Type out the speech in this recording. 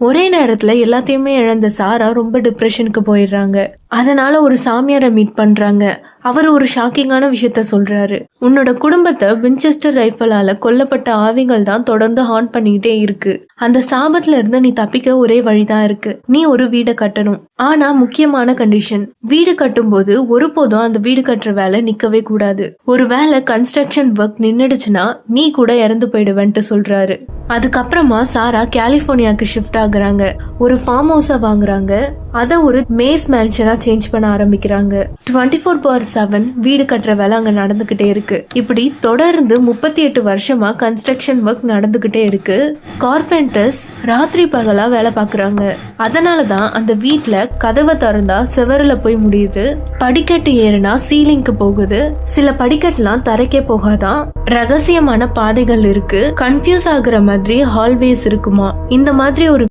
ஒரே நேரத்துல எல்லாத்தையுமே இழந்த சாரா ரொம்ப டிப்ரெஷனுக்கு போயிடுறாங்க. அதனால ஒரு சாமியாரை மீட் பண்றாங்க. அவர் ஒரு ஷாக்கிங்கான விஷயத்த சொல்றாரு. உன்னோட குடும்பத்தை வின்செஸ்டர் ரைஃபிளால கொல்லப்பட்ட ஆவிகள் தான் தொடர்ந்து ஹார்ன் பண்ணிக்கிட்டே இருக்கு. அந்த சாபத்துல இருந்து நீ தப்பிக்க ஒரே வழிதான் இருக்கு. நீ ஒரு வீடை கட்டணும். ஆனா முக்கியமான கண்டிஷன், வீடு கட்டும் போது ஒருபோதும் அந்த வீடு கட்டுற வேலை நிக்கவே கூடாது. ஒரு வேலை கன்ஸ்ட்ரக்ஷன் ஒர்க் நின்னுடுச்சுன்னா நீ கூட இறந்து போயிடுவேன்ட்டு சொல்றாரு. அதுக்கப்புறமா சாரா கலிபோர்னியாக்கு ஷிஃப்ட் ஆகுறாங்க. ஒரு ஃபார்ம் ஹவுஸ வாங்குறாங்க. அத ஒரு மேஸ் மேன்ஷனா சேஞ்ச் பண்ண ஆரம்பிக்கிறாங்க. 24/7 வீடு கட்டுற வேலை அங்க நடந்துகிட்டே இருக்கு. இப்படி தொடர்ந்து 38 வருஷமா கன்ஸ்ட்ரக்ஷன் ஒர்க் நடந்துகிட்டே இருக்கு. கார்பெண்டர்ஸ் ராத்திரி பகலா வேலை பாக்குறாங்க. அதனாலதான் அந்த வீட்ல கதவை திறந்தா செவருல போய் முடியுது. படிக்கட்டு ஏறினா சீலிங்க்கு போகுது. சில படிக்கட்டுலாம் தரைக்கே போகாதான். ரகசியமான பாதைகள் இருக்கு. கன்ஃபியூஸ் ஆகுற மாதிரி ஹால்வேஸ் இருக்குமா. இந்த மாதிரி ஒரு